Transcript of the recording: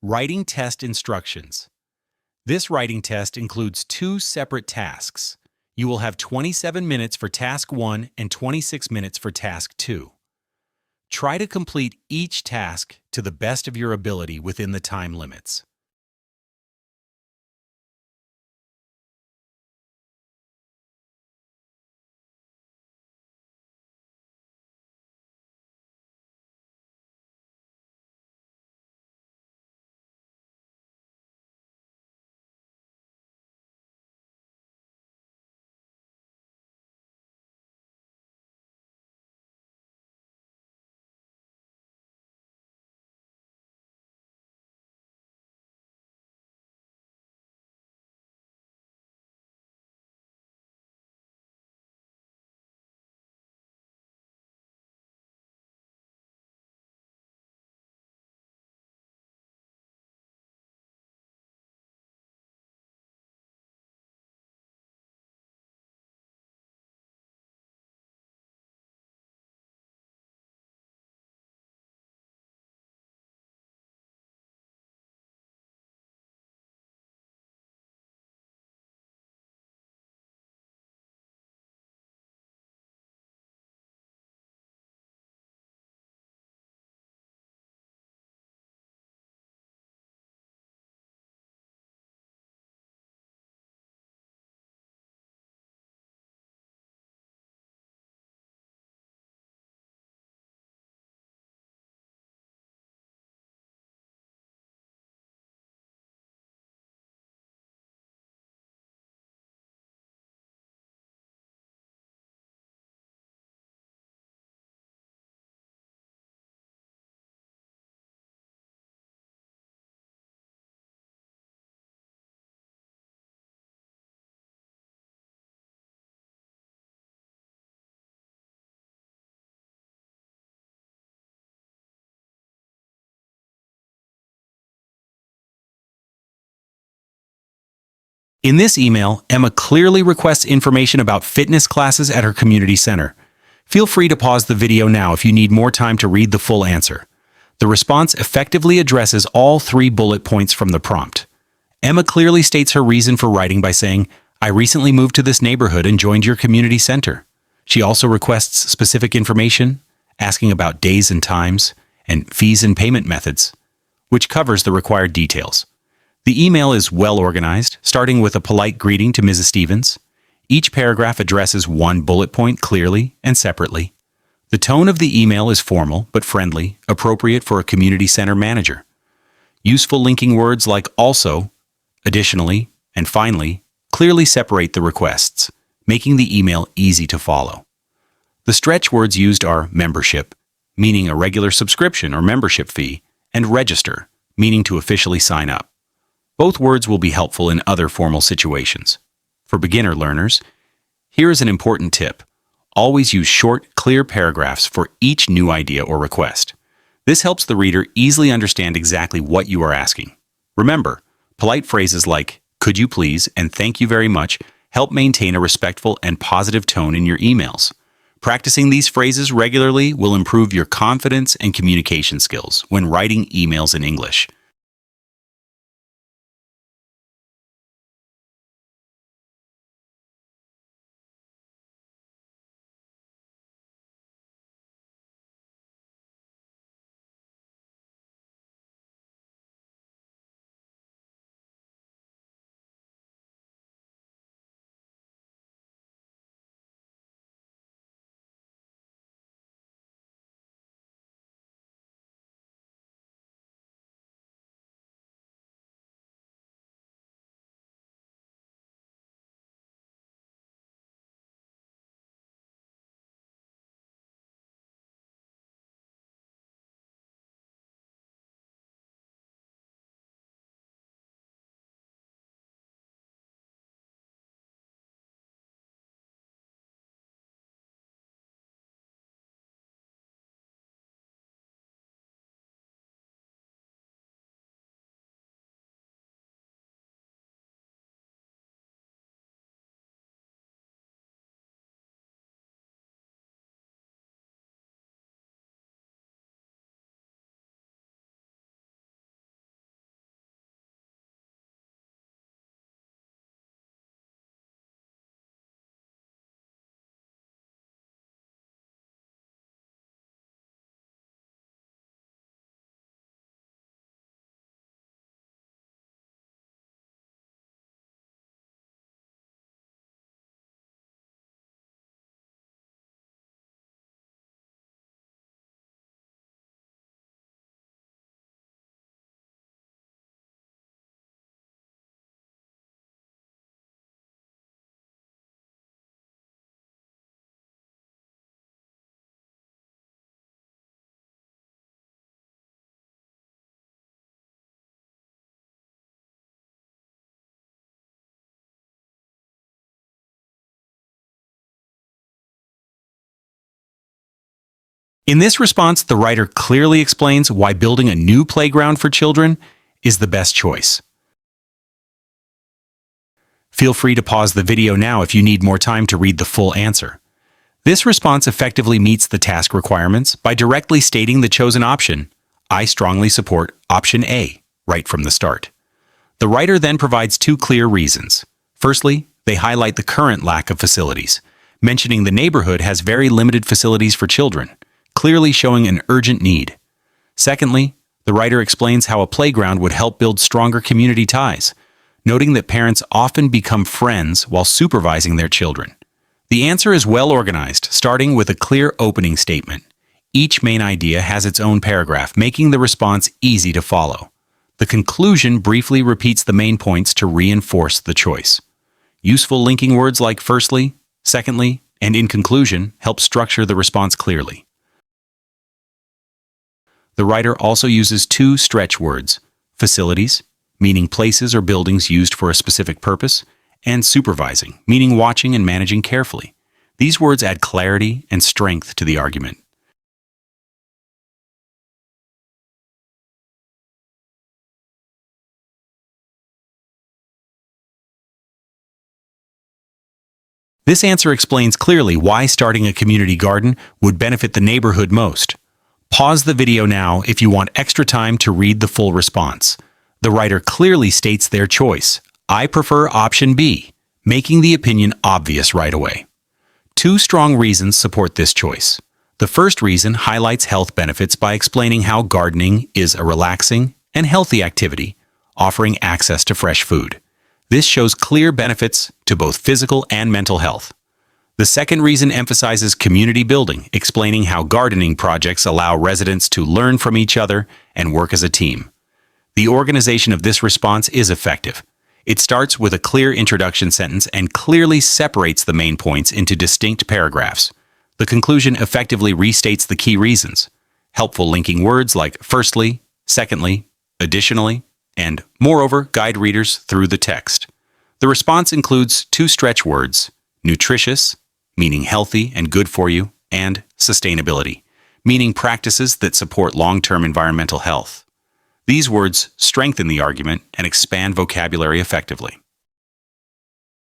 Writing test instructions. This writing test includes two separate tasks. You will have 27 minutes for task 1 and 26 minutes for task 2. Try to complete each task to the best of your ability within the time limits. In this email, Emma clearly requests information about fitness classes at her community center. Feel free to pause the video now if you need more time to read the full answer. The response effectively addresses all 3 bullet points from the prompt. Emma clearly states her reason for writing by saying, "I recently moved to this neighborhood and joined your community center." She also requests specific information, asking about days and times, and fees and payment methods, which covers the required details. The email is well organized, starting with a polite greeting to Mrs. Stevens. Each paragraph addresses one bullet point clearly and separately. The tone of the email is formal but friendly, appropriate for a community center manager. Useful linking words like also, additionally, and finally clearly separate the requests, making the email easy to follow. The stretch words used are membership, meaning a regular subscription or membership fee, and register, meaning to officially sign up. Both words will be helpful in other formal situations. For beginner learners, here is an important tip. Always use short, clear paragraphs for each new idea or request. This helps the reader easily understand exactly what you are asking. Remember, polite phrases like, "Could you please," and "Thank you very much," help maintain a respectful and positive tone in your emails. Practicing these phrases regularly will improve your confidence and communication skills when writing emails in English. In this response, the writer clearly explains why building a new playground for children is the best choice. Feel free to pause the video now if you need more time to read the full answer. This response effectively meets the task requirements by directly stating the chosen option. I strongly support option A, right from the start. The writer then provides two clear reasons. Firstly, they highlight the current lack of facilities, mentioning the neighborhood has very limited facilities for children, clearly showing an urgent need. Secondly, the writer explains how a playground would help build stronger community ties, noting that parents often become friends while supervising their children. The answer is well organized, starting with a clear opening statement. Each main idea has its own paragraph, making the response easy to follow. The conclusion briefly repeats the main points to reinforce the choice. Useful linking words like firstly, secondly, and in conclusion help structure the response clearly. The writer also uses two stretch words, facilities, meaning places or buildings used for a specific purpose, and supervising, meaning watching and managing carefully. These words add clarity and strength to the argument. This answer explains clearly why starting a community garden would benefit the neighborhood most. Pause the video now if you want extra time to read the full response. The writer clearly states their choice. I prefer option B, making the opinion obvious right away. Two strong reasons support this choice. The first reason highlights health benefits by explaining how gardening is a relaxing and healthy activity, offering access to fresh food. This shows clear benefits to both physical and mental health. The second reason emphasizes community building, explaining how gardening projects allow residents to learn from each other and work as a team. The organization of this response is effective. It starts with a clear introduction sentence and clearly separates the main points into distinct paragraphs. The conclusion effectively restates the key reasons. Helpful linking words like firstly, secondly, additionally, and moreover guide readers through the text. The response includes two stretch words, nutritious, meaning healthy and good for you, and sustainability, meaning practices that support long-term environmental health. These words strengthen the argument and expand vocabulary effectively.